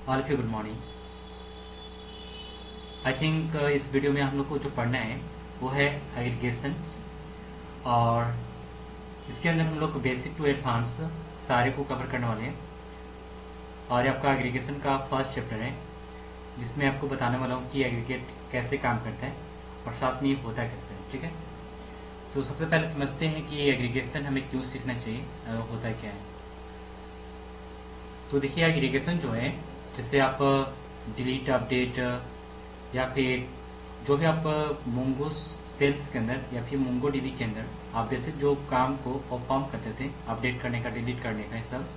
All of you good morning. I think इस video में हम लोग को जो पढ़ना है वो है एग्रीगेशंस, और इसके अंदर हम लोग बेसिक टू एडवांस सारे को कवर करने वाले हैं। और ये आपका एग्रीगेशन का फर्स्ट चैप्टर है, जिसमें आपको बताने वाला हूँ कि एग्रीगेट कैसे काम करता है और साथ में ये होता कैसे है। ठीक है, तो सबसे पहले समझते हैं कि एग्रीगेशन हमें क्यों सीखना चाहिए, होता क्या है। तो देखिए, एग्रीगेशन जो है, जैसे आप डिलीट, अपडेट, या फिर जो भी आप मोंगो सेल्स के अंदर या फिर मोंगो डीबी के अंदर आप बेसिक जो काम को परफॉर्म करते थे, अपडेट करने का, डिलीट करने का, ये सब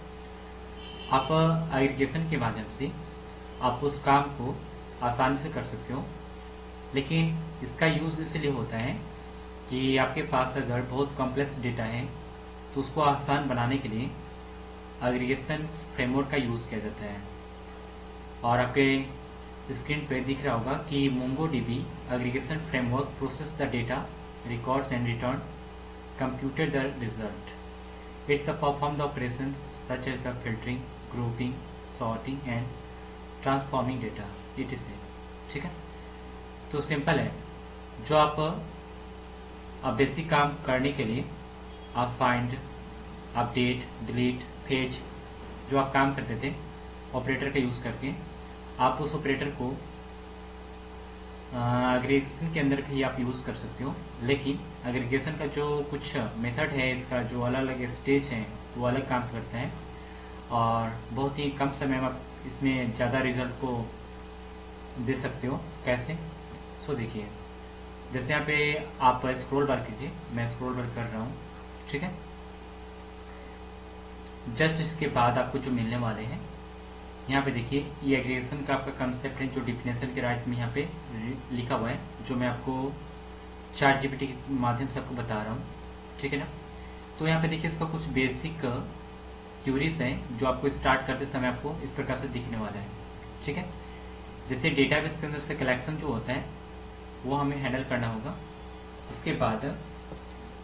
आप एग्रीगेशन के माध्यम से आप उस काम को आसानी से कर सकते हो। लेकिन इसका यूज़ इसलिए होता है कि आपके पास अगर बहुत कॉम्प्लेक्स डेटा है तो उसको आसान बनाने के लिए एग्रीगेशन फ्रेमवर्क का यूज़ किया जाता है। और आपके स्क्रीन पे दिख रहा होगा कि MongoDB aggregation framework process the data, records and return computed the result. It's the perform the operations such as the filtering, grouping, sorting and transforming data. etc. ठीक है, तो सिंपल है। जो आप बेसिक काम करने के लिए आप फाइंड, अपडेट, डिलीट, फेच, जो आप काम करते थे ऑपरेटर का यूज़ करके, आप उस ऑपरेटर को एग्रीगेशन के अंदर भी आप यूज़ कर सकते हो। लेकिन एग्रीगेशन का जो कुछ मेथड है, इसका जो अलग अलग स्टेज है वो अलग काम करता है, और बहुत ही कम समय में आप इसमें ज़्यादा रिजल्ट को दे सकते हो। कैसे? सो देखिए, जैसे यहाँ पे आप स्क्रॉल बार कीजिए, मैं स्क्रॉल बार कर रहा हूँ। ठीक है, जस्ट इसके बाद आपको जो मिलने वाले हैं, यहाँ पे देखिए, ये एग्रीगेशन का आपका कंसेप्ट है, जो डिफिनेशन के राइट में यहाँ पे लिखा हुआ है, जो मैं आपको चैट जीपीटी के माध्यम से आपको बता रहा हूँ। ठीक है ना, तो यहाँ पे देखिए, इसका कुछ बेसिक क्यूरीज हैं जो आपको स्टार्ट करते समय आपको इस प्रकार से दिखने वाला है। ठीक है, जैसे डेटाबेस के अंदर से कलेक्शन जो होता है वो हमें हैंडल करना होगा। उसके बाद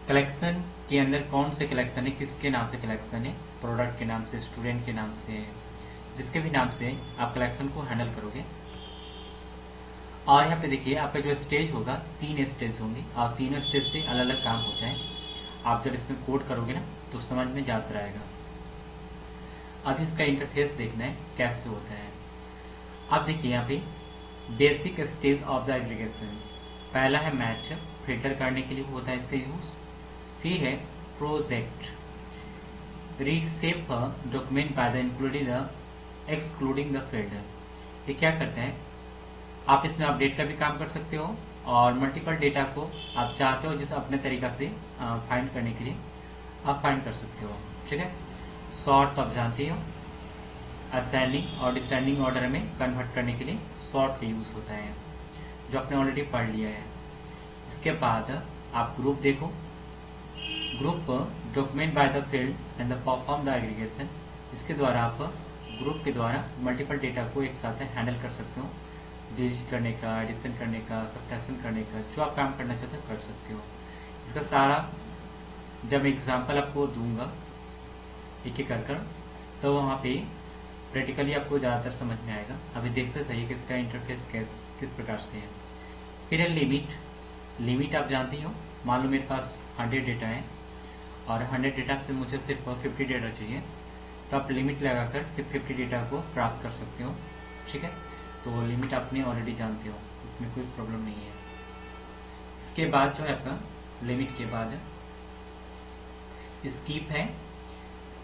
कलेक्शन के अंदर कौन से कलेक्शन है, किसके नाम से कलेक्शन है, प्रोडक्ट के नाम से, स्टूडेंट के नाम से, जिसके भी नाम से आप कलेक्शन को हैंडल करोगे। और यहाँ पे देखिए, आपका जो स्टेज होगा, 3 स्टेज होंगे, और तीनों स्टेज पे अलग अलग काम होता है। आप जब इसमें कोड करोगे ना तो समझ में जाता रहेगा। अब इसका इंटरफेस देखना है कैसे होता है। अब देखिए, यहाँ पे basic stage of the aggregation, पहला है मैच, फिल्टर करने के लिए होता है इसका यूज। फिर है project, रीसेप document by the including the excluding the field. ये क्या करते हैं, आप इसमें अपडेट का भी काम कर सकते हो, और मल्टीपल डेटा को आप चाहते हो जिसे अपने तरीका से फाइंड करने के लिए आप फाइंड कर सकते हो। ठीक है, सॉर्ट तो आप जानते हो, असेंडिंग और डिसेंडिंग ऑर्डर में कन्वर्ट करने के लिए सॉर्ट का यूज होता है, जो आपने ऑलरेडी पढ़ लिया है। इसके बाद आप ग्रुप देखो, group document by the field and the perform the aggregation. इसके द्वारा आप ग्रुप के द्वारा मल्टीपल डेटा को एक साथ हैंडल कर सकते हो, डिलीट करने का, एडिशन करने का, सब्ट्रैक्शन करने का, जो आप काम करना चाहते हो कर सकते हो। इसका सारा जब मैं एग्जांपल आपको दूंगा एक एक कर, तो वहाँ पे प्रैक्टिकली आपको ज़्यादातर समझ में आएगा। अभी देखते सही कि इसका इंटरफेस किस प्रकार से है। फिर है लिमिट। लिमिट आप जानते हो, मान लो मेरे पास 100 डेटा है और 100 डेटा से मुझे सिर्फ 50 डेटा चाहिए, तो आप लिमिट लगाकर सिर्फ 50 डेटा को प्राप्त कर सकते हो। ठीक है, तो लिमिट आपने ऑलरेडी जानते हो, इसमें कोई प्रॉब्लम नहीं है। इसके बाद जो है आपका लिमिट के बाद स्कीप है।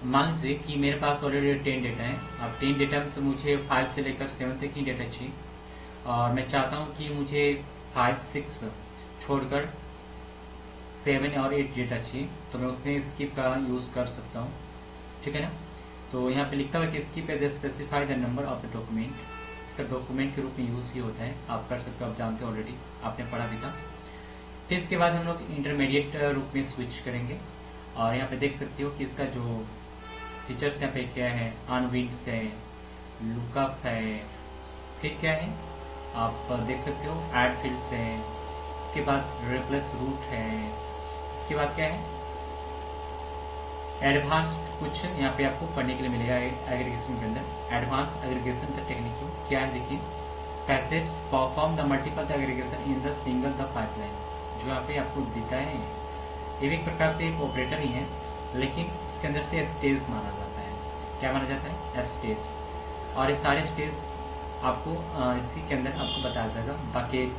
मान लीजिए कि मेरे पास ऑलरेडी 10 डेटा है, अब 10 डेटा में से मुझे 5 से लेकर 7 तक ही डेटा चाहिए, और मैं चाहता हूँ कि मुझे 5, 6 छोड़कर 7 और 8 डेटा चाहिए, तो मैं उसमें स्कीप का यूज़ कर सकता हूँ। ठीक है ना, तो यहाँ पे लिखता हुआ कि skip as specify the number of the document. इसका डॉक्यूमेंट के रूप में यूज़ भी होता है, आप कर सकते हो, आप जानते हो ऑलरेडी, आपने पढ़ा भी था। फिर इसके बाद हम लोग इंटरमीडिएट रूप में स्विच करेंगे, और यहाँ पे देख सकते हो कि इसका जो फीचर्स यहाँ पे क्या है, अनविड्स है, लुकअप है, फिर क्या है आप देख सकते हो, ऐड फील्ड्स है, इसके बाद रिप्लेस रूट है, इसके बाद क्या है एडवांस्ड कुछ यहाँ पे आपको पढ़ने के लिए मिलेगा एग्रीगेशन के अंदर। एडवांस एग्रीगेशन द टेक्निक क्या है देखिए, facets perform the multiple aggregation in the single the pipeline, जो यहाँ पे आपको दिखता है ये भी एक प्रकार से एक ऑपरेटर ही है, लेकिन इसके अंदर से स्टेज माना जाता है। क्या माना जाता है? स्टेज। और ये सारे स्टेज आपको इसी के अंदर आपको बताया जाएगा। Bucket,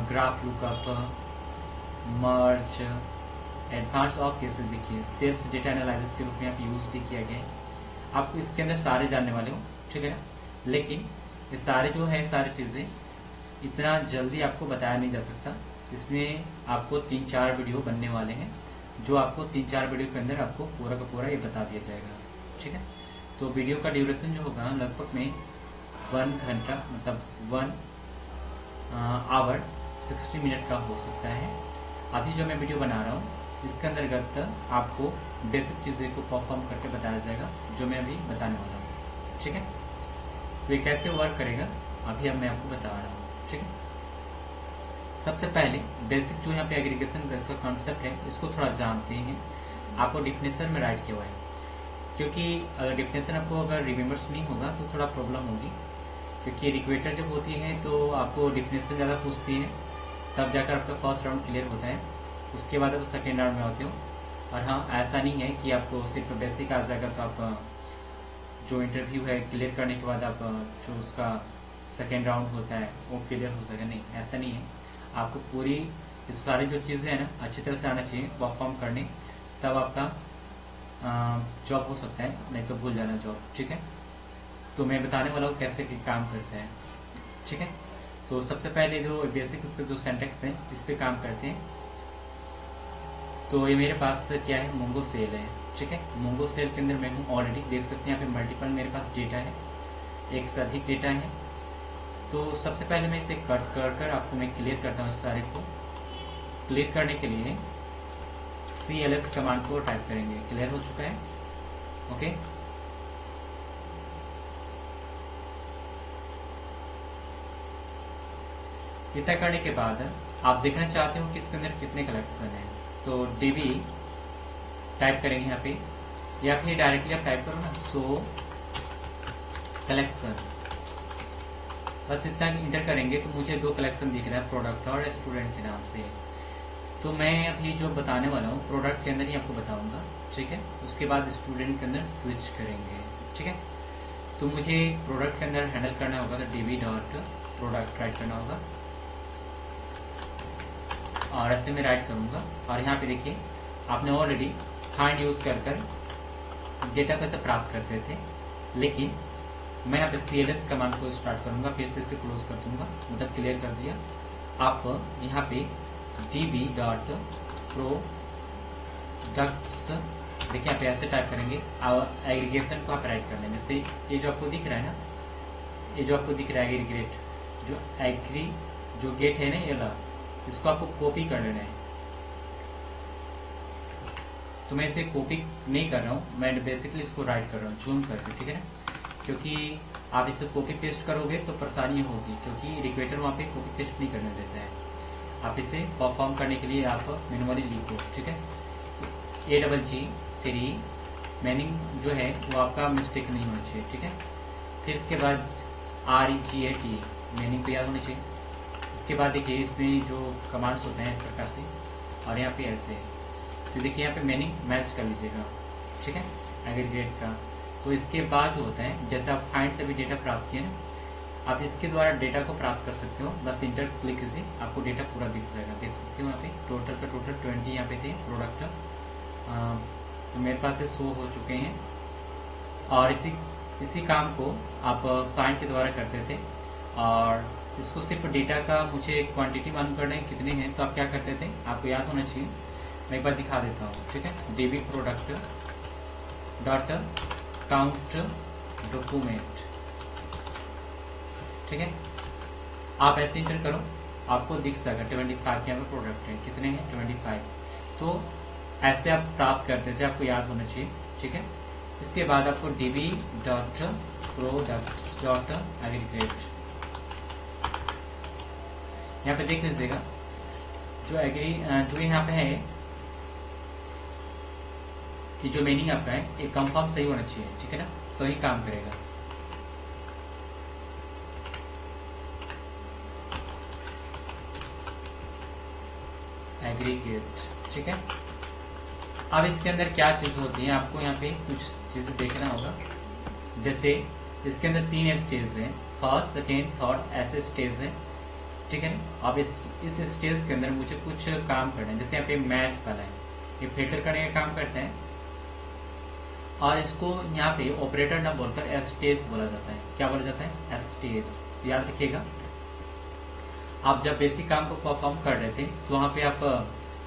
graph lookup, merge, advance of cases देखिए सेल्स डेटा एनालिसिस के रूप में आप यूज भी किया गया है। आपको इसके अंदर सारे जानने वाले हो, ठीक है ना। लेकिन ये सारे जो है सारी चीज़ें इतना जल्दी आपको बताया नहीं जा सकता। इसमें आपको 3-4 वीडियो बनने वाले हैं, जो आपको 3-4 वीडियो के अंदर आपको पूरा का पूरा ये बता दिया जाएगा, ठीक है। तो वीडियो का ड्यूरेशन जो होगा लगभग में 1 घंटा, मतलब 1 आवर 60 मिनट का हो सकता है। अभी जो मैं वीडियो बना रहा हूँ इसके अंतर्गत आपको बेसिक चीज़ें को परफॉर्म करके बताया जाएगा, जो मैं अभी बताने वाला हूँ, ठीक है। तो ये कैसे वर्क करेगा अभी अब मैं आपको बता रहा हूँ, ठीक है। सबसे पहले बेसिक जो यहाँ पे एग्रीगेशन का कॉन्सेप्ट है इसको थोड़ा जानते हैं। आपको डिफिनेशन में राइट किया हुआ है, क्योंकि अगर डिफिनेशन आपको अगर रिमेम्बर्स नहीं होगा तो थोड़ा प्रॉब्लम होगी, क्योंकि रिक्वेटर जब होती है तो आपको डिफिनेशन ज़्यादा पूछती है, तब जाकर आपका फर्स्ट राउंड क्लियर होता है, उसके बाद आप सेकेंड राउंड में आते हो। और हाँ, ऐसा नहीं है कि आपको सिर्फ बेसिक आ जाएगा तो आप जो इंटरव्यू है क्लियर करने के बाद आप जो उसका सेकेंड राउंड होता है वो क्लियर हो सकेगा, नहीं, ऐसा नहीं है। आपको पूरी इस सारी जो चीज़ें हैं ना अच्छी तरह से आना चाहिए परफॉर्म करने, तब आपका जॉब हो सकता है, नहीं तो भूल जाना जॉब, ठीक है। तो मैं बताने वाला हूँ कैसे काम करता है, ठीक है। तो सबसे पहले जो बेसिक इसका जो सिंटैक्स है इस पे काम करते हैं। तो ये मेरे पास क्या है, मोंगो सेल है, ठीक है। मोंगो सेल के अंदर मैं हूँ ऑलरेडी, देख सकते हैं यहाँ पे मल्टीपल मेरे पास डेटा है, एक से अधिक डेटा है। तो सबसे पहले मैं इसे कट कर आपको मैं क्लियर करता हूँ। इस सारे को क्लियर करने के लिए CLS कमांड को टाइप करेंगे। क्लियर हो चुका है, ओके। इतना करने के बाद आप देखना चाहते हो कि इसके अंदर कितने कलेक्शन है, तो DB टाइप करेंगे यहाँ पे, या फिर डायरेक्टली आप टाइप करो ना, सो कलेक्शन, बस इतना इंटर करेंगे तो मुझे 2 कलेक्शन दिख रहा है, प्रोडक्ट और स्टूडेंट के नाम से। तो मैं अभी जो बताने वाला हूँ प्रोडक्ट के अंदर ही आपको बताऊंगा, ठीक है। उसके बाद स्टूडेंट के अंदर स्विच करेंगे, ठीक है। तो मुझे प्रोडक्ट के अंदर हैंडल करना होगा तो DB.product राइट करना होगा, और ऐसे में राइट करूंगा। और यहाँ पे देखिए आपने ऑलरेडी फाइंड यूज कर डेटा कैसे प्राप्त करते थे, लेकिन मैं यहाँ पे CLS कमांड को स्टार्ट करूंगा, फिर से इसे क्लोज कर दूंगा, मतलब क्लियर कर दिया। आप यहाँ पे DB.products देखिए यहाँ पे ऐसे टाइप करेंगे, एग्रीगेशन को आप राइट कर लेंगे। जैसे ये जो आपको दिख रहा है ना, ये जो आपको दिख रहा है एग्रीगेट, जो एग्री जो गेट है ना ये वाला, इसको आपको कॉपी कर लेना है। तो मैं इसे कॉपी नहीं कर रहा हूँ, मैं बेसिकली इसको राइट कर रहा हूँ जूम करके, ठीक है ना, क्योंकि आप इसे कॉपी पेस्ट करोगे तो परेशानी होगी, क्योंकि रिक्वेटर वहाँ पे कॉपी पेस्ट नहीं करने देता है। आप इसे परफॉर्म करने के लिए आप मैनुअली लिखो, ठीक है। तो AGG3 मीनिंग जो है वो आपका मिस्टेक नहीं होना चाहिए, ठीक है। फिर इसके बाद REGAT मीनिंग तो याद होनी चाहिए। इसके बाद देखिए इसमें जो कमांड्स होते हैं इस प्रकार से, और यहाँ पे ऐसे, तो देखिए यहाँ पे मीनिंग मैच कर लीजिएगा, ठीक है, एग्रीगेट का। तो इसके बाद जो होता है, जैसे आप फाइंड से भी डेटा प्राप्त किए ना, आप इसके द्वारा डेटा को प्राप्त कर सकते हो। बस इंटर क्लिक कीजिए, आपको डेटा पूरा दिख जाएगा, देख सकते हो यहाँ पे टोटल का टोटल 20 यहाँ पे थे प्रोडक्ट, तो मेरे पास से 100 हो चुके हैं। और इसी काम को आप फाइंड के द्वारा करते थे, और इसको सिर्फ डेटा का मुझे क्वांटिटी मालूम करना है कितने हैं, तो आप क्या करते थे, आपको याद होना चाहिए। मैं एक बार दिखा देता हूँ, ठीक है। DB product dot count document, ठीक है। आप ऐसे इंटर करो, आपको दिख जाएगा 25 यहाँ पे प्रोडक्ट है, कितने हैं 25। तो ऐसे आप प्राप्त करते थे, आपको याद होना चाहिए, ठीक है। इसके बाद आपको DB.products.aggregate यहाँ पे देख लीजिएगा, जो यहाँ पे है कि जो मीनिंग आपका है एक कंफर्म सही होना चाहिए, ठीक है ना, तो ही काम करेगा। एग्रीगेट, ठीक है। अब इसके अंदर क्या चीज होती है, आपको यहाँ पे कुछ चीजें देखना होगा। जैसे इसके अंदर 3 स्टेज हैं, फर्स्ट सेकेंड थर्ड, ऐसे स्टेज है, ठीक है ना। अब इस स्टेज के अंदर मुझे कुछ काम करना है। जैसे यहाँ पे मैच वाला है, ये फिल्टर करने का काम करते हैं, और इसको यहाँ पे ऑपरेटर ना बोलकर स्टेज बोला जाता है। क्या बोला जाता है? स्टेज। तो याद रखिएगा, आप जब बेसिक काम को परफॉर्म कर रहे थे तो वहाँ पे आप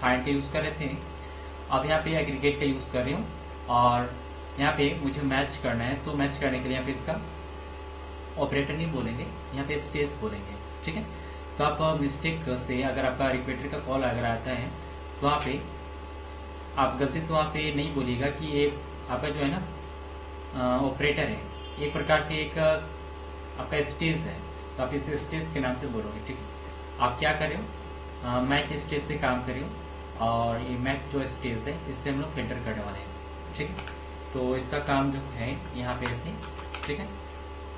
फाइंड का यूज कर रहे थे, अब यहाँ पे एग्रीगेट का यूज कर रही हूँ, और यहाँ पे मुझे मैच करना है, तो मैच करने के लिए यहाँ पे इसका ऑपरेटर नहीं बोलेंगे, यहाँ पे स्टेज बोलेंगे, ठीक है। तो आप मिस्टेक से अगर आपका रिक्वेटर का कॉल अगर आता है तो वहाँ पे आप गलती से वहाँ पे नहीं बोलिएगा कि ये आपका जो है ना ऑपरेटर है, एक प्रकार के एक आपका स्टेज है, तो आप इस स्टेज के नाम से बोलोगे, ठीक है। आप क्या कर रहे हो, मैच स्टेज पे काम कर रहे हो, और ये मैच जो स्टेज है इस पे हम लोग फिल्टर करने वाले हैं, ठीक है। तो इसका काम जो है यहाँ पे ऐसे, ठीक है।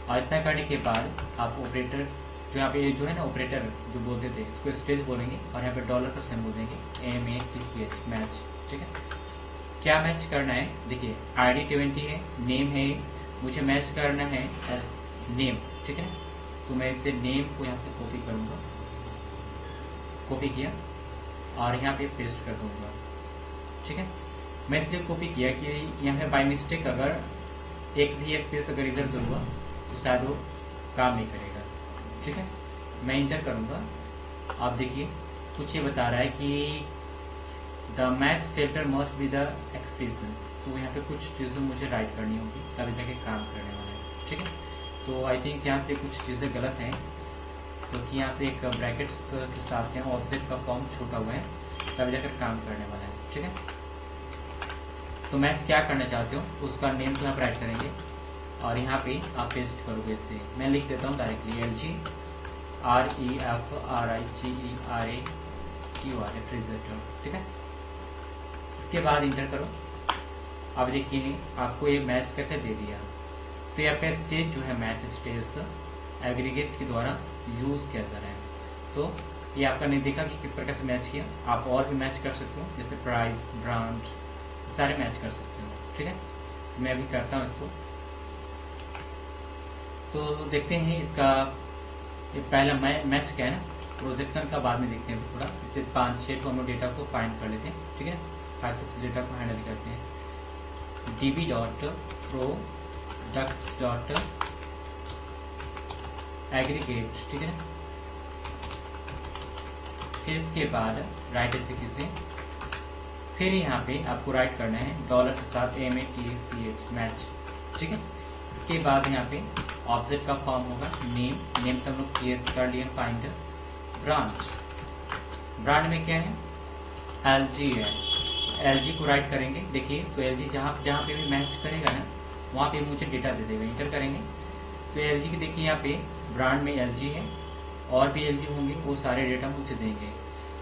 और इतना करने के बाद आप ऑपरेटर जो यहाँ पे जो है ना ऑपरेटर जो बोलते थे इसको स्टेज बोलेंगे, और यहाँ पे डॉलर का सिंबल देंगे, MATCH, मैच, ठीक है। क्या मैच करना है, देखिए ID 20 है, नेम है, मुझे मैच करना है नेम, ठीक है। तो मैं इसे नेम को यहाँ से कॉपी करूँगा, कॉपी किया और यहाँ पे पेस्ट कर दूंगा, ठीक है। मैं इसलिए कॉपी किया कि यहाँ पे बाय मिस्टेक अगर एक भी स्पेस अगर इधर उधर हुआ तो शायद वो काम नहीं करेगा, ठीक है। मैं इंटर करूँगा, आप देखिए कुछ ये बता रहा है कि the match filter must be the expressions, तो यहाँ पे कुछ चीज़ें मुझे राइट करनी होगी तभी जाके काम करने वाला है, ठीक है। तो आई थिंक यहाँ से कुछ चीज़ें गलत हैं, क्योंकि यहाँ पे एक ब्रैकेट्स के साथ यहाँ ऑब्जेक्ट का फॉर्म छूटा हुआ है, तभी जाकर काम करने वाला है, ठीक है। तो मैं क्या करना चाहती हूँ उसका नेम तो आप राइट करेंगे, और यहाँ पे आप पेस्ट करोगे इसे। मैं लिख देता हूँ डायरेक्टली LGREFRIGERATUR, रेफ्रिजरेटर, ठीक है। इसके बाद इंटर करो। अब देखिए आपको ये मैच करके दे दिया, तो यहाँ पे स्टेज जो है मैच स्टेज एग्रीगेट के द्वारा यूज किया जा रहा है। तो ये आपका नहीं देखा कि किस प्रकार से मैच किया, आप और भी मैच कर सकते हो, जैसे प्राइस, ब्रांड, सारे मैच कर सकते हो, ठीक है। तो मैं अभी करता हूँ इसको। तो देखते हैं इसका ये पहला मैच क्या है ना, प्रोजेक्शन का बाद में देखते हैं। तो थोड़ा इस पर 5-6 तो हम लोग डेटा को फाइंड कर लेते हैं, ठीक है। 5-6 डेटा को हैंडल करते हैं। db.products. एग्रीगेट, ठीक है। फिर इसके बाद राइट ऐसे से, फिर यहाँ पे आपको राइट करना है डॉलर के साथ MATCH, मैच, ठीक है। इसके बाद यहाँ पे ऑब्जेक्ट का फॉर्म होगा नेम से हम लोग क्लियर कर लिए। फाइंड ब्रांड में क्या है, LG है, LG को राइट करेंगे। देखिए तो LG जहाँ पे भी मैच करेगा ना वहाँ पे मुझे डेटा दे देगा, इंटर करेंगे तो LG की देखिए यहाँ पे ब्रांड में LG है, और भी LG होंगे, वो सारे डेटा मुझे देंगे।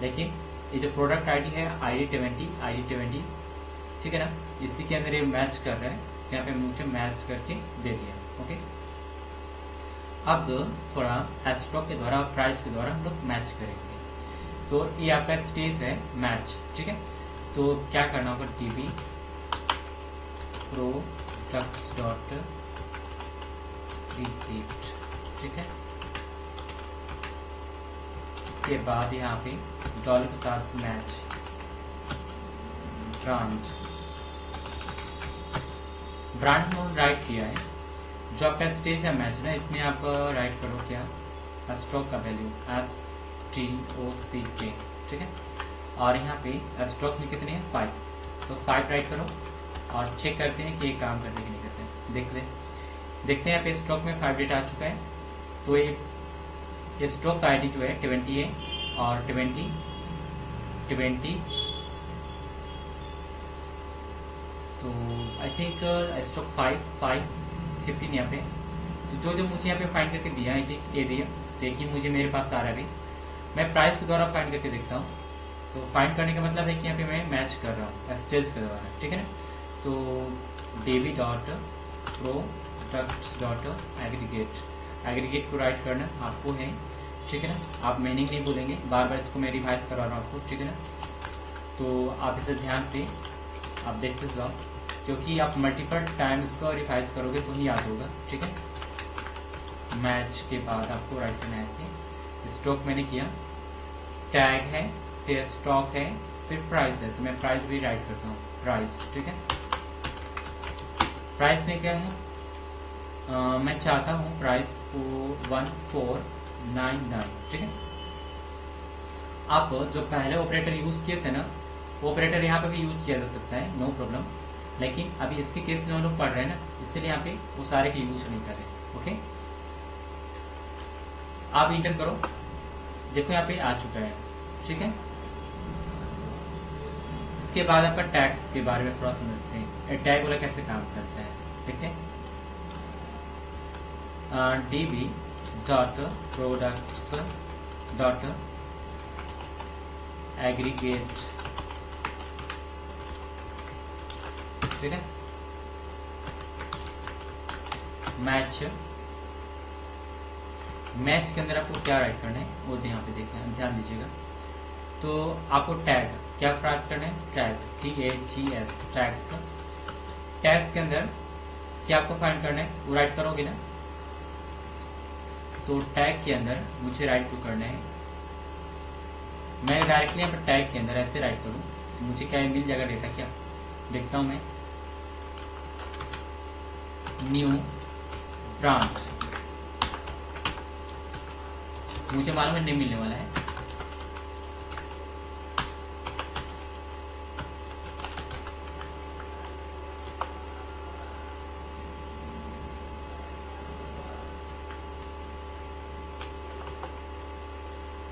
लेकिन ये जो प्रोडक्ट ID है ID20, ठीक है ना, इसी के अंदर ये मैच कर रहा है, तो यहाँ पे मुझे मैच करके दे दिया, ओके। अब थोड़ा स्टॉक के द्वारा, प्राइस के द्वारा हम लोग मैच करेंगे। तो ये आपका स्टेज है मैच, ठीक है। तो क्या करना होगा, DB products.repeat, ठीक है। इसके बाद यहाँ पे डॉलर के साथ मैच ब्रांड में राइट किया है। जो आपका स्टेज है मैच ना, इसमें आप राइट करो क्या, स्टॉक का वैल्यू STOCK, ठीक है। और यहाँ पे स्टॉक में कितने हैं 5, तो 5 राइट करो और चेक करते हैं कि ये काम करते कि नहीं करते। देखते हैं यहाँ पे स्टॉक में 5 डेटा आ चुका है। तो ये स्टॉक का ID जो है 20 है, और 20 तो आई थिंक स्टॉक 15 यहाँ पे। तो जो मुझे यहाँ पे फाइंड करके दिया आई थिंक ये दिया, देखिए मुझे मेरे पास आ रहा है। अभी मैं प्राइस के द्वारा फाइंड करके देखता हूँ। तो फाइंड करने का मतलब है कि यहाँ पे मैं मैच कर रहा हूँ स्टेज के द्वारा, ठीक है ना। तो db dot product dot aggregate को राइट करना आपको है, ठीक है ना। आप मीनिंग नहीं भूलेंगे, बार बार इसको मैं रिवाइज करा रहा हूँ आपको, ठीक है ना। तो आप इसे ध्यान से आप देखते जाओ, क्योंकि आप मल्टीपल टाइम इसको रिवाइज करोगे तो ही याद होगा, ठीक है। मैच के बाद आपको राइट करना है ऐसे। स्टॉक मैंने किया, टैग है, फिर स्टॉक है, फिर प्राइस है, तो मैं प्राइस भी राइट करता हूँ, प्राइस, ठीक है। प्राइस में क्या है, मैं चाहता हूँ प्राइस 1499, ठीक है। आप जो पहले ऑपरेटर यूज किए थे ना, वो ऑपरेटर यहाँ पे भी यूज किया जा सकता है, नो प्रॉब्लम। लेकिन अभी इसके केस में हम लोग पढ़ रहे हैं ना, इसलिए यहाँ पे वो सारे के यूज नहीं कर रहे, ओके। आप इंटर करो, देखो यहाँ पे आ चुका है, ठीक है। इसके बाद आपका टैक्स के बारे में थोड़ा समझते हैं, टैग वाला कैसे काम करता है, ठीक है। db dot products dot aggregate, ठीक है। मैच के अंदर आपको क्या राइट करना है वो तो यहाँ पे देखें, ध्यान दीजिएगा। तो आपको टैग क्या प्राप्त करना है, टैग TAGS, टैग्स। टैग्स के अंदर क्या आपको फाइंड करना है वो राइट करोगे ना। तो टैग के अंदर मुझे राइट को करना है, मैं डायरेक्टली यहाँ पर टैग के अंदर ऐसे राइट करूँ तो मुझे क्या मिल जाएगा डेटा, क्या देखता हूँ मैं, न्यू ब्रांच, मुझे मालूम है नहीं मिलने वाला है।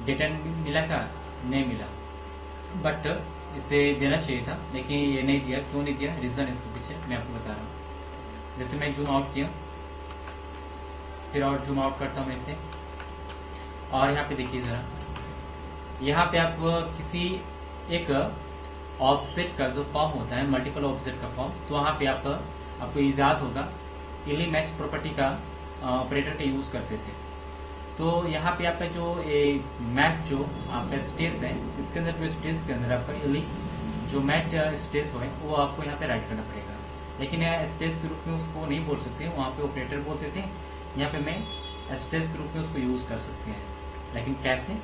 डेटा मिला का नहीं मिला, बट इसे देना चाहिए था, लेकिन ये नहीं दिया। क्यों नहीं दिया, रीजन इसके पीछे मैं आपको बता रहा हूँ। जैसे मैं जूम आउट किया, फिर और जूम आउट करता हूँ इसे, और यहाँ पे देखिए ज़रा, यहाँ पे आप किसी एक ऑब्जेक्ट का जो फॉर्म होता है, मल्टीपल ऑब्जेक्ट का फॉर्म, तो वहाँ पे आपको ईजाद होगा इली मैच प्रॉपर्टी का ऑपरेटर का यूज़ करते थे। तो यहाँ पे आपका जो मैच जो आपका स्टेज है, इसके अंदर जो स्टेज के अंदर आपका इली जो मैच स्टेज हो वो आपको यहाँ पे राइट करना पड़ेगा। लेकिन स्टेज के रूप में उसको नहीं बोल सकते, वहाँ पे ऑपरेटर बोलते थे, यहाँ पे मैं स्टेज के रूप में उसको यूज़ कर सकते हैं। लेकिन कैसे,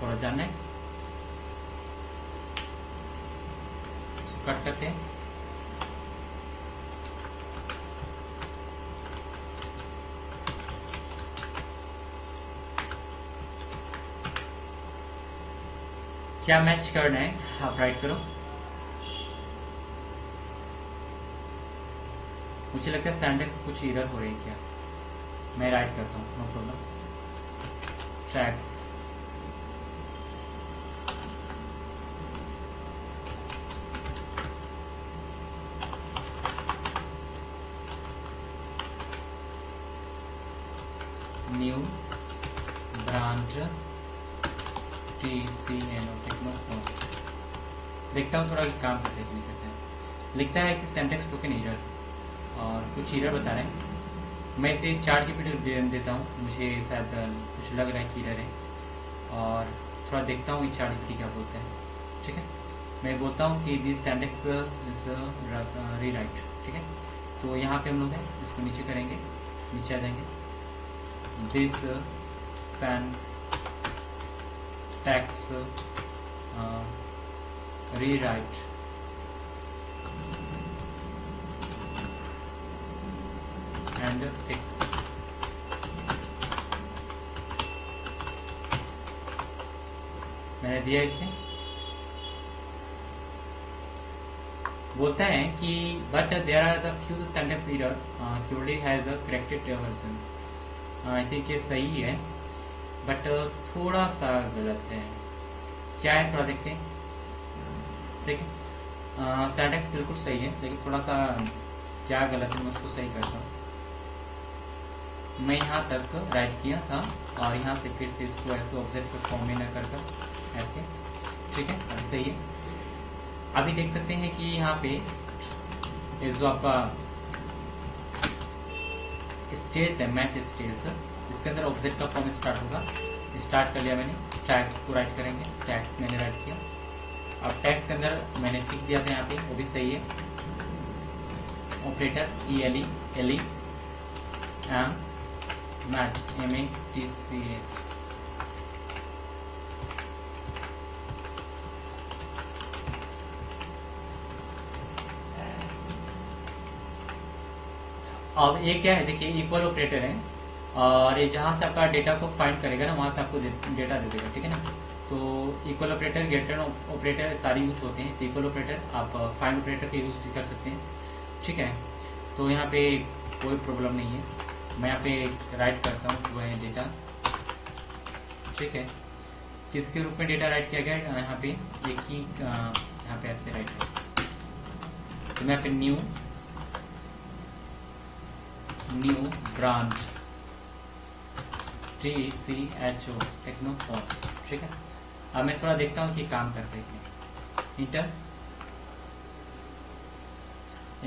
थोड़ा जानना है, कट करते हैं। क्या मैच करना है आप राइट करो। मुझे लगता है सिंटैक्स कुछ एरर हो रही है क्या, मैं राइट करता हूँ, no problem. Tracks new branch TCNO Technophone, देखता हूँ थोड़ा काम करते हैं कि नहीं करते हैं। लिखता है कि सिंटैक्स टोकन एरर, और कुछ एरर बता रहे हैं। मैं इसे ChatGPT देता हूँ, मुझे शायद कुछ लग रहा है कि एरर है, और थोड़ा देखता हूँ कि ChatGPT क्या बोलता है, ठीक है। मैं बोलता हूँ कि दिस सिंटैक्स इज रीराइट, ठीक है। तो यहाँ पे हम लोग हैं, इसको नीचे करेंगे, नीचे आ जाएंगे, this syntax rewrite and fix. मैंने दिया इसे, बोलता है कि but there are the few syntax error curly has a corrected version. I think ये सही है, बट थोड़ा सा गलत है। क्या है, थोड़ा देखते हैं, ठीक है। सिंटैक्स बिल्कुल सही है, लेकिन थोड़ा सा क्या गलत है मैं उसको सही करता हूँ। मैं यहाँ तक राइट किया था, और यहाँ से फिर से इसको ऐसे ऑब्जेक्ट को फॉर्म में न कर ऐसे, ठीक है, अभी सही है। अभी देख सकते हैं कि यहाँ पे ये जो आपका स्टेज है, मैथ स्टेज, इसके अंदर ऑब्जेक्ट का फॉर्म स्टार्ट होगा। स्टार्ट कर लिया मैंने, टैग्स को राइट करेंगे, टैग्स मैंने राइट किया। अब टैग्स के अंदर मैंने टिक दिया था यहाँ पे, वो भी सही है। Operator ELE M math MATCH। अब ये क्या है, देखिए इक्वल ऑपरेटर है, और ये जहाँ से आपका डेटा को फाइंड करेगा ना, वहाँ से आपको डेटा दे देगा, ठीक है ना। तो इक्वल ऑपरेटर, ग्रेटर ऑपरेटर सारे यूज होते हैं। तो इक्वल ऑपरेटर आप फाइंड ऑपरेटर का यूज भी कर सकते हैं, ठीक है। तो यहाँ पे कोई प्रॉब्लम नहीं है। मैं यहाँ पे राइट करता हूँ वह डेटा, ठीक है। किसके रूप में डेटा राइट किया गया यहाँ पे, एक ही यहाँ पे ऐसे राइट है। तो मैं यहाँ पे न्यू ब्रांच TCHO टेक्नोफोन, ठीक है। अब मैं थोड़ा देखता हूँ कि काम करते हैं। इंटर,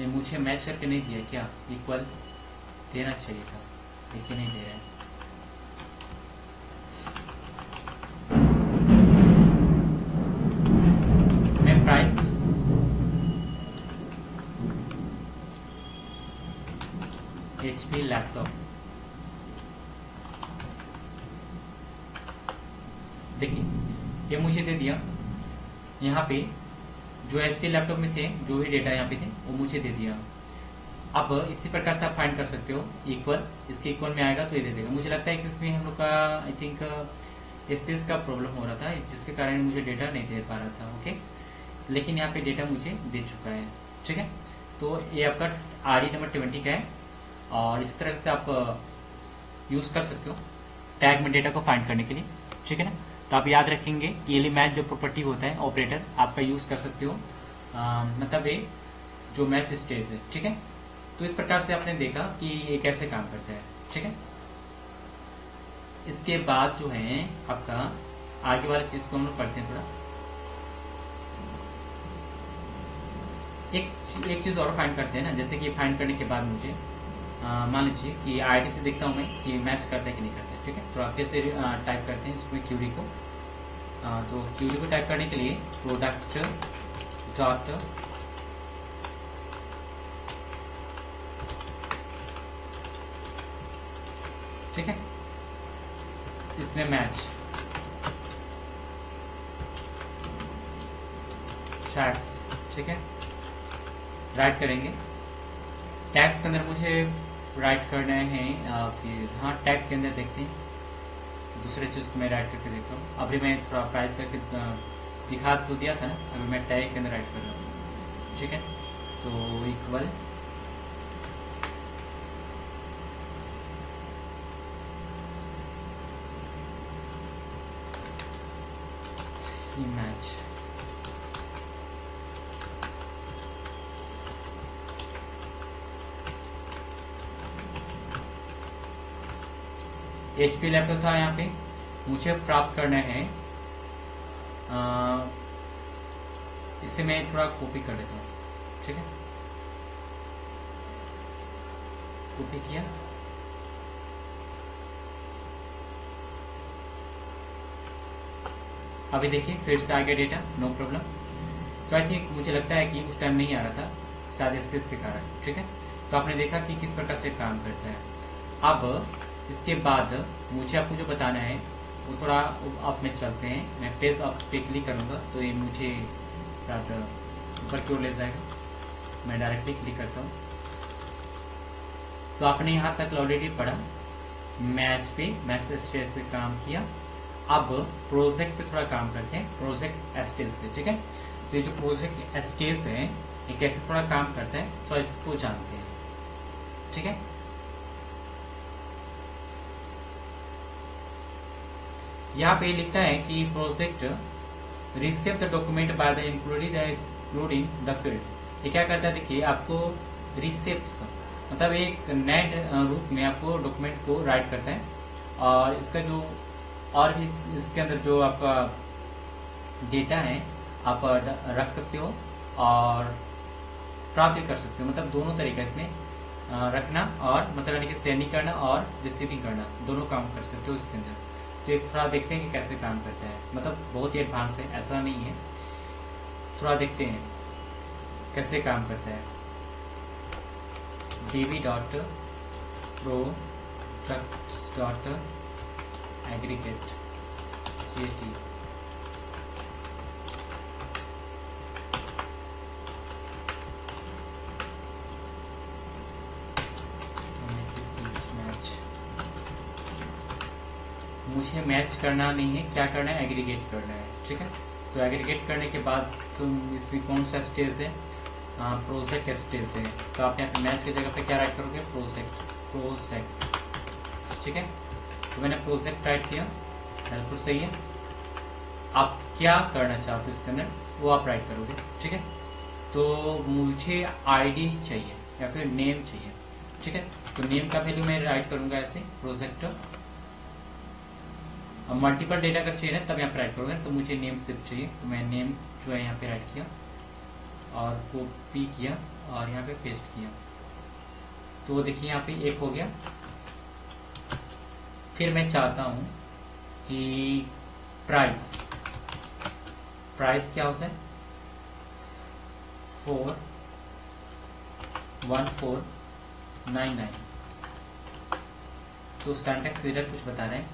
मुझे मैच करके नहीं दिया क्या, इक्वल देना चाहिए था, लेकिन नहीं दे रहा है। मैं प्राइस HP लैपटॉप, देखिए ये मुझे दे दिया। यहाँ पे जो HP लैपटॉप में थे, जो भी डेटा यहाँ पे थे, वो मुझे दे दिया। अब इसी प्रकार से आप फाइंड कर सकते हो, इक्वल, इसके इक्वल में आएगा तो ये दे देगा। मुझे लगता है कि इसमें हम लोग का आई थिंक स्पेस का प्रॉब्लम हो रहा था, जिसके कारण मुझे डेटा नहीं दे पा रहा था, ओके। लेकिन यहाँ पे डेटा मुझे दे चुका है, ठीक है। तो ये आपका RE नंबर 20 का है, और इस तरह से आप यूज़ कर सकते हो टैग में डेटा को फाइंड करने के लिए, ठीक है ना। तो आप याद रखेंगे कि ELE मैथ जो प्रॉपर्टी होता है ऑपरेटर, आपका यूज़ कर सकते हो, मतलब ये जो मैथ स्टेज है, ठीक है। तो इस प्रकार से आपने देखा कि ये कैसे काम करता है, ठीक है। इसके बाद जो है आपका आगे वाली चीज को हम लोग पढ़ते हैं थोड़ा। एक चीज और फाइंड करते हैं ना, जैसे कि फाइंड करने के बाद मुझे मान लीजिए कि ID से देखता हूँ मैं कि मैच करता है कि नहीं करता है, ठीक है। तो आप कैसे टाइप करते हैं इसमें क्यूरी को, तो क्यूरी को टाइप करने के लिए प्रोडक्ट डॉट ठीक है, इसमें मैच टैग्स, ठीक है, राइट करेंगे। टैग्स के अंदर मुझे राइट करना है फिर, हाँ टैग के अंदर देखते हैं दूसरे चीज़ को मैं राइट करके देखता हूँ। अभी मैं थोड़ा प्राइस करके दिखा तो दिया था ना, अभी मैं टैग के अंदर राइट कर रहा हूँ, ठीक है। तो इक्वल मैच, HP लैपटॉप था यहाँ पे, मुझे प्राप्त करना है, इसे मैं थोड़ा कॉपी कर देता हूँ, ठीक है। कॉपी किया, अभी देखिए फिर से आ गया डेटा, नो प्रॉब्लम। तो आई थिंक मुझे लगता है कि उस टाइम नहीं आ रहा था, शायद स्पेस के कारण, ठीक है। तो आपने देखा कि किस प्रकार से काम करता है। अब इसके बाद मुझे आपको जो बताना है वो थोड़ा अप में चलते हैं। मैं पेज अप पे क्लिक करूँगा तो ये मुझे साथ ऊपर की ओर ले जाएगा। मैं डायरेक्टली क्लिक करता हूँ। तो आपने यहाँ तक ऑलरेडी पढ़ा, मैच पे, मैसेज स्टेज पे काम किया। अब प्रोजेक्ट पे थोड़ा काम करते हैं, प्रोजेक्ट एस्टेज पे, ठीक है। तो ये जो प्रोजेक्ट एस्टेज है ये कैसे थोड़ा काम करता है, तो इसको जानते हैं, ठीक है। यहाँ पे लिखता है कि project receive the document by the including the field. ये क्या करता है, देखिए आपको रिसिप्स मतलब एक नए रूप में आपको डॉक्यूमेंट को राइट करता है, और इसका जो और भी इसके अंदर जो आपका डेटा है आप रख सकते हो, और प्राप्त भी कर सकते हो, मतलब दोनों तरीका इसमें रखना और मतलब यानी कि सेंडिंग करना और रिसीविंग करना, दोनों काम कर सकते हो इसके अंदर। तो एक थोड़ा देखते हैं कि कैसे काम करता है, मतलब बहुत ही एडवांस है, ऐसा नहीं है, थोड़ा देखते हैं कैसे काम करता है। db.products.aggregate GT मुझे मैच करना नहीं है, क्या करना है, एग्रीगेट करना है, ठीक है। तो एग्रीगेट करने के बाद इसमें कौन सा स्टेज है, प्रोजेक्ट स्टेज है, तो आप यहाँ पे मैच की जगह पे क्या राइट करोगे, प्रोजेक्ट, ठीक है। तो मैंने प्रोजेक्ट टाइप किया, बिल्कुल सही है। आप क्या करना चाहते हो इसके अंदर वो आप राइट करोगे, ठीक है। तो मुझे आईडी चाहिए या फिर नेम चाहिए, ठीक है। तो नेम का वैल्यू मैं राइट करूंगा ऐसे प्रोजेक्ट, मल्टीपल डेटा अगर चाहिए ना तब यहाँ पे राइट करोगे, तो मुझे नेम सिर्फ चाहिए, तो मैं नेम जो है यहाँ पे राइट किया और कॉपी किया और यहाँ पे पेस्ट किया। तो देखिए यहाँ पे एक हो गया। फिर मैं चाहता हूँ कि प्राइस क्या होता है, 41499। तो सिंटैक्स एरर कुछ बता रहे हैं,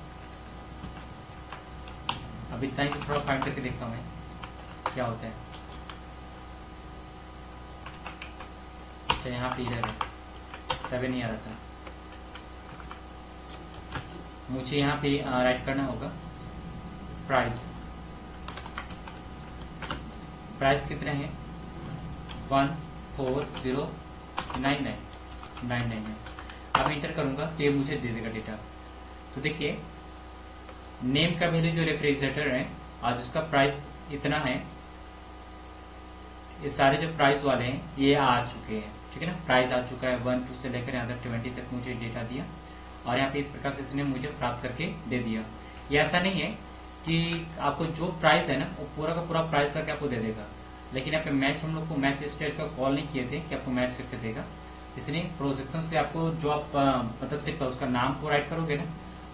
अब इतना ही तो थोड़ा फाइंड करके देखता हूँ मैं क्या होता है। अच्छा यहाँ पे एरर है, 7 नहीं आ रहा था, मुझे यहाँ पे राइट करना होगा प्राइस कितने हैं, 14099 है। अब इंटर करूंगा तो ये मुझे दे देगा डेटा। तो देखिए नेम का वैल्यू जो रेफ्रिजरेटर है आज उसका प्राइस इतना है, ये सारे जो प्राइस वाले हैं ये आ चुके हैं, ठीक है ना। प्राइस आ चुका है 1 2 से लेकर यहाँ तक 20 तक मुझे डेटा दिया और यहाँ पे इस प्रकार से इसने मुझे प्राप्त करके दे दिया। ये ऐसा नहीं है कि आपको जो प्राइस है ना वो पूरा का पूरा प्राइस करके आपको दे देगा, लेकिन यहाँ पे मैच हम लोग को मैच स्टेट का कॉल नहीं किए थे कि आपको मैच करके देगा, इसलिए प्रोजेक्शन से आपको जो आप मतलब सिर्फ उसका नाम को राइट करोगे ना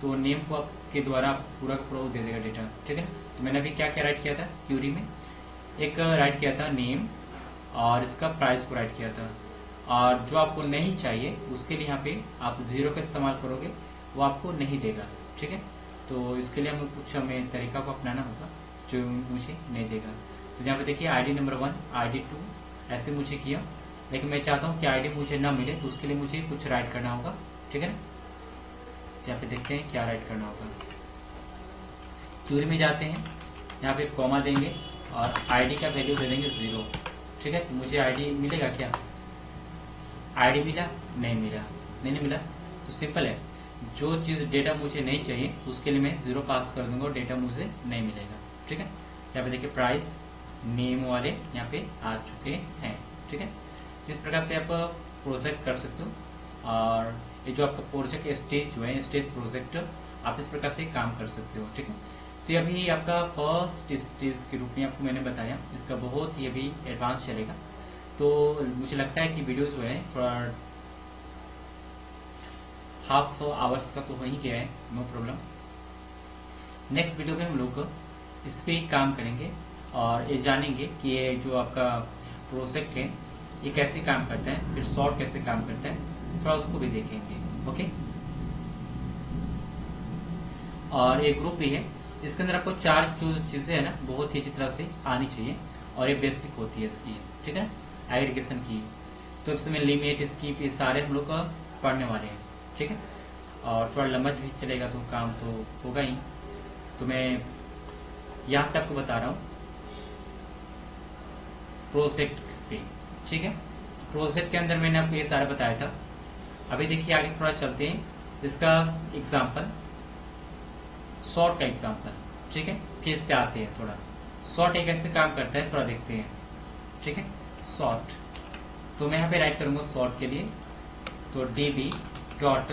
तो नेम को आपके द्वारा पूरा का पूरा दे देगा डेटा, ठीक है ना। तो मैंने अभी क्या क्या राइट किया था क्यूरी में, एक राइट किया था नेम और इसका प्राइस को राइट किया था, और जो आपको नहीं चाहिए उसके लिए यहाँ पे आप 0 का इस्तेमाल करोगे वो आपको नहीं देगा, ठीक है। तो इसके लिए हमें तरीका को अपनाना होगा जो मुझे नहीं देगा। तो यहाँ पे देखिए ID नंबर 1 ID 2 ऐसे मुझे किया, लेकिन मैं चाहता हूँ कि ID मुझे ना मिले तो उसके लिए मुझे कुछ राइट करना होगा, ठीक है ना। तो यहाँ पे देखते हैं क्या राइट करना होगा। क्यूरी में जाते हैं, यहाँ पे कॉमा देंगे और ID का वैल्यू दे देंगे 0, ठीक है। तो मुझे ID मिलेगा क्या, ID मिला नहीं मिला। तो सिंपल है, जो चीज़ डेटा मुझे नहीं चाहिए उसके लिए मैं 0 पास कर दूंगा और डेटा मुझे नहीं मिलेगा, ठीक है। यहाँ पे देखिए प्राइस नेम वाले यहाँ पे आ चुके हैं, ठीक है। तो इस प्रकार से आप प्रोजेक्ट कर सकते हो, और ये जो आपका प्रोजेक्ट स्टेज जो है स्टेज प्रोजेक्ट आप इस प्रकार से काम कर सकते हो, ठीक है। तो अभी आपका फर्स्ट स्टेज के रूप में आपको मैंने बताया, इसका बहुत ही अभी एडवांस चलेगा। तो मुझे लगता है कि वीडियो जो है थोड़ा हाफ आवर्स का तो हो ही गया है, नो प्रॉब्लम। नेक्स्ट वीडियो में हम लोग इस पे काम करेंगे और ये जानेंगे कि ये जो आपका प्रोजेक्ट है ये कैसे काम करता है, फिर सॉर्ट कैसे काम करता है, थोड़ा उसको भी देखेंगे, ओके। और एक ग्रुप भी है, इसके अंदर आपको 4 जो चीजें है ना बहुत ही अच्छी तरह से आनी चाहिए, और ये बेसिक होती है इसकी, ठीक है, एग्रीगेशन की। तो इसमें लिमिट स्कीप ये सारे हम लोग पढ़ने वाले हैं, ठीक है। और थोड़ा लंबा भी चलेगा तो काम तो होगा ही। तो मैं यहाँ से आपको बता रहा हूँ प्रोजेक्ट पे, ठीक है। प्रोजेक्ट के अंदर मैंने आपको ये सारा बताया था। अभी देखिए आगे थोड़ा चलते हैं, इसका एग्जाम्पल सॉर्ट का एग्जाम्पल, ठीक है। फिर इस पे आते हैं, थोड़ा सॉर्ट एक ऐसे काम करता है, थोड़ा देखते हैं, ठीक है। सॉर्ट, तो मैं यहाँ पे राइट करूंगा सॉर्ट के लिए, तो db डॉट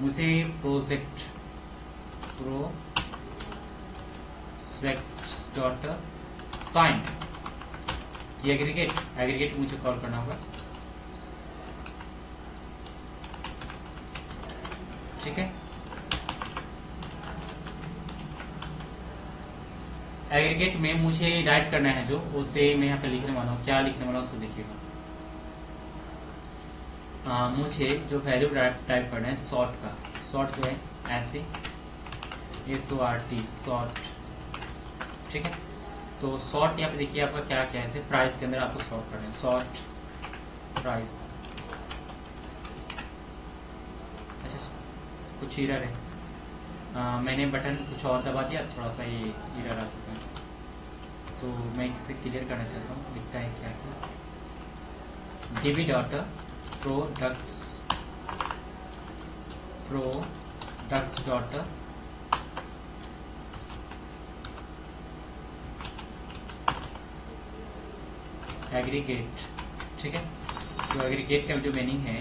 मुझे प्रोजेक्ट डॉट फाइंड, ये एग्रीगेट मुझे कॉल करना होगा, ठीक है। एग्रीगेट में मुझे राइट करना है जो, उसे मैं यहाँ पे लिखने वाला हूँ। क्या लिखने वाला हूँ उसको देखिएगा। मुझे जो वैल्यू टाइप करना है सॉर्ट का, सॉर्ट जो है ऐसे SORT सॉर्ट, ठीक है। तो सॉर्ट यहाँ पे देखिए आपका क्या क्या है, ऐसे प्राइस के अंदर आपको सॉर्ट करना है, सॉर्ट प्राइस। अच्छा कुछ एरर है, मैंने बटन कुछ और दबा दिया, थोड़ा सा ये एरर आ चुका है, तो मैं इसे क्लियर करना चाहता हूँ। लिखता है क्या कि DB dot products dot aggregate, ठीक है। तो एग्रीगेट का जो मीनिंग है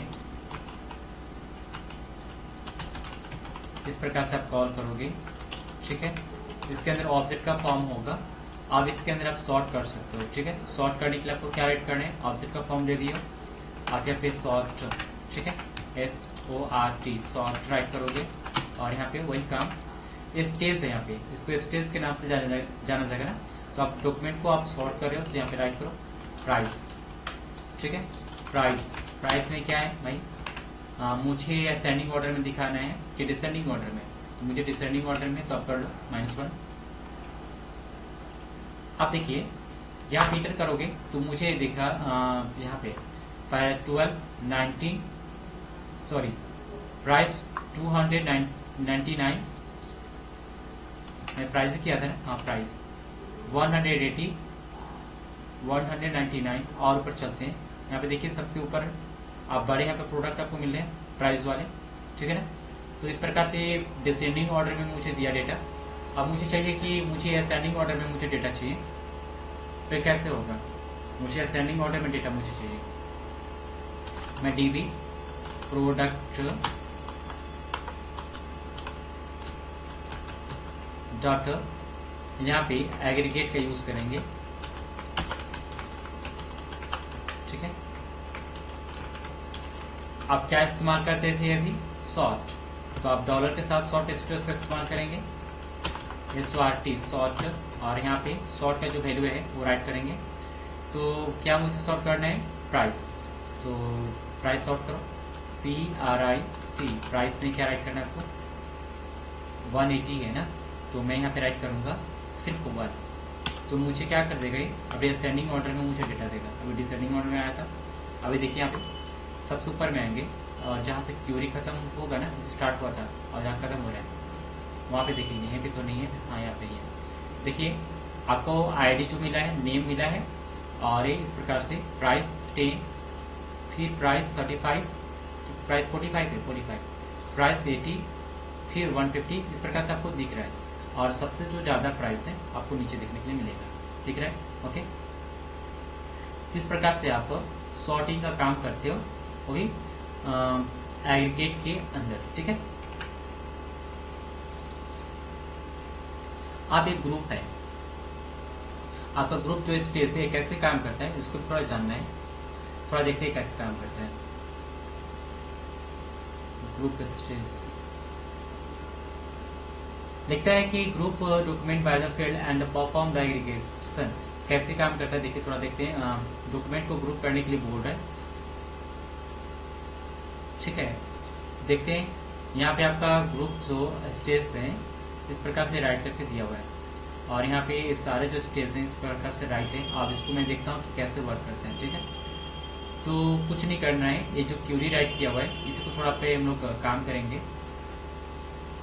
इस प्रकार से आप कॉल करोगे, ठीक है। इसके अंदर ऑब्जेक्ट का फॉर्म होगा, अब इसके अंदर आप सॉर्ट कर सकते हो, ठीक है। सॉर्ट करने के लिए आपको क्या राइट करना है, ऑब्जेक्ट का फॉर्म दे दियो, आप यहाँ पे सॉर्ट, ठीक है, SORT सॉर्ट राइट करोगे, और यहाँ पे वही काम स्टेज है, यहाँ पे इसको स्टेज के नाम से जाना जाएगा ना। तो आप डॉक्यूमेंट को आप सॉर्ट कर रहे हो, तो यहाँ पे राइट करो प्राइस, ठीक है। प्राइस में क्या है भाई, मुझे असेंडिंग ऑर्डर में दिखाना है कि डिसेंडिंग ऑर्डर में, तो मुझे डिसेंडिंग ऑर्डर में, तो आप कर लो -1। आप देखिए यहाँ मीटर करोगे तो मुझे देखा यहाँ पे प्राइस 299, मैं प्राइस किया था ना, हाँ प्राइस 180 199, और ऊपर चलते हैं। यहाँ पे देखिए सबसे ऊपर आप बड़े यहाँ पे प्रोडक्ट आपको मिल रहे हैं प्राइस वाले, ठीक है ना। तो इस प्रकार से डिसेंडिंग ऑर्डर में मुझे दिया डेटा। अब मुझे चाहिए कि मुझे असेंडिंग ऑर्डर में मुझे डेटा चाहिए, फिर कैसे होगा, मुझे असेंडिंग ऑर्डर में डेटा मुझे चाहिए। मैं DB प्रोडक्ट डॉट यहाँ पे एग्रीगेट का यूज करेंगे, ठीक है। आप क्या इस्तेमाल करते थे अभी, सॉर्ट, तो आप डॉलर के साथ सॉर्ट स्पेस का इस्तेमाल करेंगे, SORT सॉर्ट, और यहाँ पे सॉर्ट का जो वैल्यू है वो राइट करेंगे। तो क्या मुझे सॉर्ट करना है, प्राइस, तो प्राइस सॉर्ट करो, PRIC, प्राइस में क्या राइट करना है आपको, 180 है ना, तो मैं यहाँ पे राइट करूँगा सिर्फ 1। तो मुझे क्या कर देगा ये, अभी असेंडिंग ऑर्डर में मुझे डेटा देगा, अभी डिसेंडिंग ऑर्डर में आया था। अभी देखिए यहाँ पे सबसे ऊपर में आएंगे, और जहाँ से क्यूरी खत्म होगा ना, स्टार्ट हुआ था और जहाँ खत्म हो रहा है वहाँ पे देखिए, यहीं पे तो नहीं है, हाँ यहाँ पे ही है। देखिए आपको ID जो मिला है, नेम मिला है, और इस प्रकार से प्राइस 10, फिर प्राइस 35, प्राइस 45 है, 45, प्राइस 80, फिर 150, इस प्रकार से आपको दिख रहा है। और सबसे जो ज़्यादा प्राइस है आपको नीचे देखने के लिए मिलेगा, दिख रहा है, ओके। इस प्रकार से आप सॉर्टिंग का काम करते हो, वही एग्रीगेट के अंदर, ठीक है। आप एक ग्रुप है, आपका ग्रुप जो स्टेज है कैसे काम करता है, इसको थोड़ा जानना है, थोड़ा देखते हैं कैसे काम करता है ग्रुप स्टेज। लिखता है कि group document by the field and perform the aggregation, कैसे काम करता है देखिए, थोड़ा देखते हैं। डॉक्यूमेंट को ग्रुप करने के लिए बोल रहा है, ठीक है। देखते हैं यहाँ पे आपका ग्रुप जो स्टेज है इस प्रकार से राइट करके दिया हुआ है, और यहाँ पे सारे जो स्टेज हैं इस प्रकार से राइट है। अब इसको मैं देखता हूँ कि कैसे वर्क करते हैं, ठीक है। तो कुछ नहीं करना है, ये जो क्यूरी राइट किया हुआ है इसी को थोड़ा पे हम लोग काम करेंगे।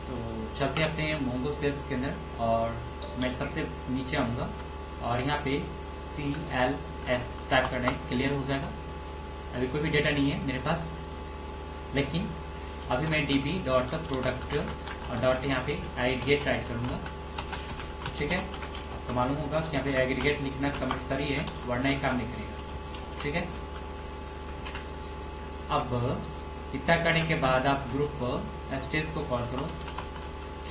तो चलते हैं अपने मोंगो सेल्स के अंदर, और मैं सबसे नीचे आऊँगा, और यहाँ पे CLS टाइप करना है, क्लियर हो जाएगा। अभी कोई भी डेटा नहीं है मेरे पास, लेकिन अभी मैं DB डॉट प्रोडक्ट और डॉट यहाँ पे एग्रीगेट राइट करूँगा, ठीक है। तो मालूम होगा कि यहाँ पे एग्रीगेट लिखना कंपलसरी है, वरना ये काम नहीं करेगा, ठीक है। अब इतना करने के बाद आप ग्रुप स्टेज को कॉल करो,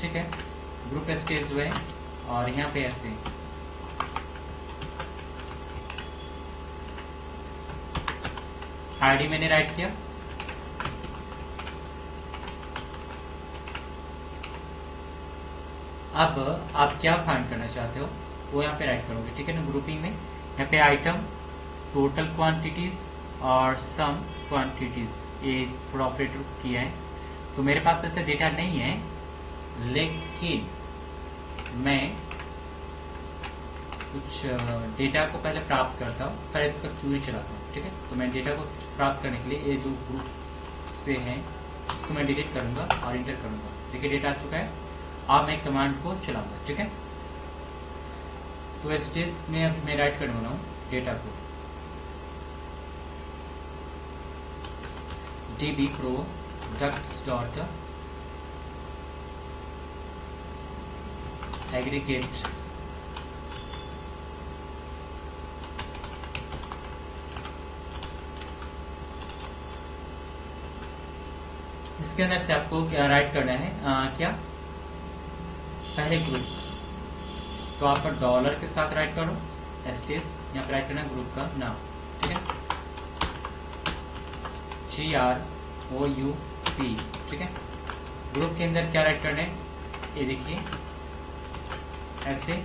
ठीक है। ग्रुप स्टेज जो है, और यहाँ पे ऐसे आईडी मैंने राइट किया, अब आप क्या फाइंड करना चाहते हो वो यहाँ पे राइट करोगे, ठीक है ना। ग्रुपिंग में यहाँ पे आइटम, टोटल क्वांटिटीज और सम क्वांटिटीज, ये थोड़ा ऑपरेटर किया है। तो मेरे पास तो ऐसे डेटा नहीं है, लेकिन मैं कुछ डेटा को पहले प्राप्त करता हूँ, फिर इसका क्यूरी चलाता हूँ, ठीक है। तो मैं डेटा को प्राप्त करने के लिए ये जो ग्रुप से है इसको मैं डिलीट करूंगा और इंटर करूंगा। देखिए डेटा आ चुका है, अब मैं कमांड को चलाऊंगा, ठीक है। तो स्टेज में अभी मैं राइट करने वाला हूँ डेटा को, db products डॉट एग्रीगेट इसके अंदर से आपको क्या राइट करना है, क्या पहले ग्रुप, तो आप डॉलर के साथ राइट करो एस्टेस, यहाँ पे राइट करना है ग्रुप का नाम, ठीक है, GROUP, ठीक है। ग्रुप के अंदर क्या राइट करना है, ये देखिए ऐसे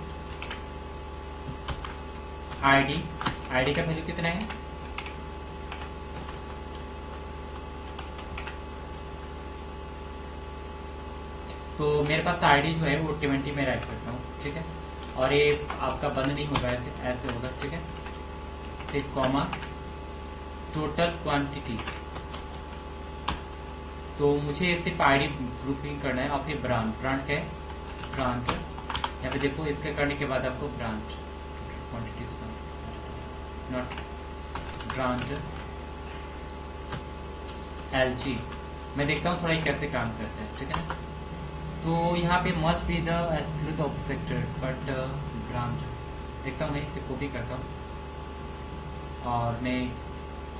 आईडी का वैल्यू कितना है, तो मेरे पास आईडी जो है वो 20 में राइट करता हूँ, ठीक है। और ये आपका बंद नहीं होगा, ऐसे ऐसे होगा, ठीक है। फिर कॉमा टोटल क्वांटिटी, तो मुझे सिर्फ आईडी ग्रुपिंग करना है। और फिर ब्रांच क्या है, ब्रांच यहाँ पे देखो, इसके करने के बाद आपको branch quantity not branch LG, मैं देखता हूँ थोड़ा कैसे काम करता है, ठीक है ना। तो यहाँ पे must be the exclude of sector but branch, देखता हूँ मैं इसे कॉपी करता हूँ और मैं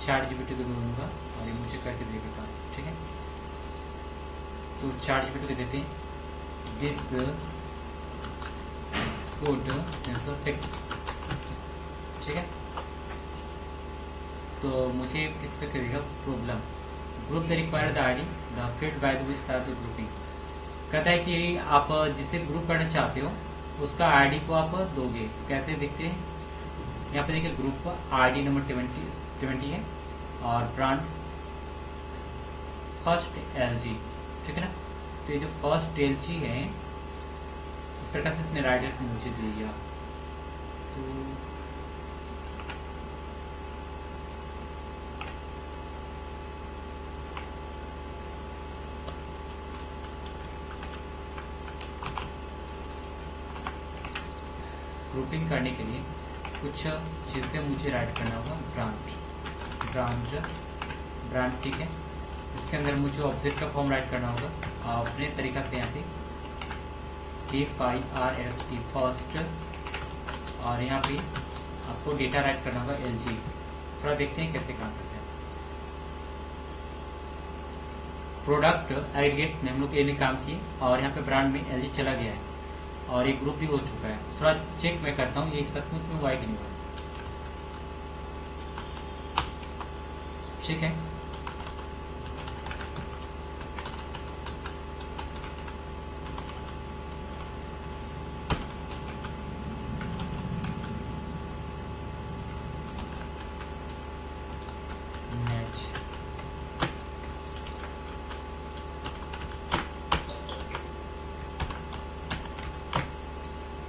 ChatGPT को दूंगा और ये मुझे करके देगा काम, ठीक है। तो ChatGPT को देते हैं दिस कोड टेक्स्ट, ठीक है। तो मुझे किससे करेगा problem, group the required ID the field by the which start the grouping, कहता है कि आप जिसे ग्रुप करना चाहते हो उसका आईडी को आप दोगे, तो कैसे देखते हैं, यहाँ पे देखिए ग्रुप आईडी नंबर 20 है और ब्रांड फर्स्ट LG, ठीक है ना। तो ये जो फर्स्ट LG है इस प्रकार से इसने राइटर मुझे दे दिया। तो ग्रुपिंग करने के लिए कुछ चीज़ें मुझे राइट करना होगा, ब्रांड, ठीक है। इसके अंदर मुझे ऑब्जेक्ट का फॉर्म राइट करना होगा अपने तरीका से, यहाँ पे FIRST फर्स्ट, और यहाँ पे आपको डेटा राइट करना होगा LG। थोड़ा देखते हैं कैसे काम करते हैं। प्रोडक्ट एग्रीगेट्स में हम लोग ये भी काम किए और यहाँ पे ब्रांड में LG चला गया है और एक ग्रुप भी हो चुका है। थोड़ा चेक मैं करता हूँ ये सचमुच में हुआ है कि नहीं हुआ, ठीक है।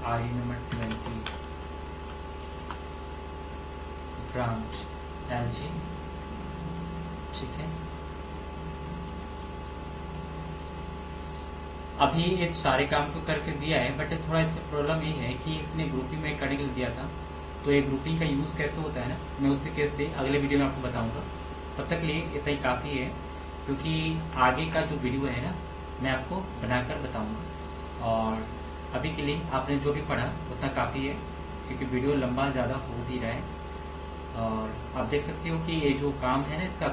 आईडी नंबर 20 ब्रांच LG, ठीक है। अभी ये सारे काम तो करके दिया है, बट थोड़ा इसका प्रॉब्लम ये है कि इसने ग्रुपिंग में करने के लिए दिया था, तो ये ग्रुपिंग का यूज़ कैसे होता है ना, मैं उसके केस पे अगले वीडियो में आपको बताऊंगा। तब तक लिए इतना ही काफ़ी है, क्योंकि आगे का जो वीडियो है ना मैं आपको बनाकर बताऊंगा। और अभी के लिए आपने जो भी पढ़ा उतना काफ़ी है, क्योंकि वीडियो लंबा ज़्यादा हो ही रहा है। और आप देख सकते हो कि ये जो काम है ना इसका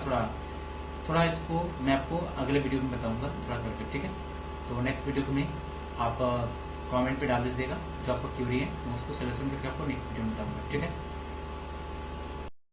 थोड़ा इसको मैं आपको अगले वीडियो में बताऊंगा थोड़ा करके, ठीक है। तो नेक्स्ट वीडियो में आप कमेंट पे डाल दीजिएगा जो आपको क्यूरी है, मैं उसको सजेशन करके आपको नेक्स्ट वीडियो में बताऊंगा, ठीक है।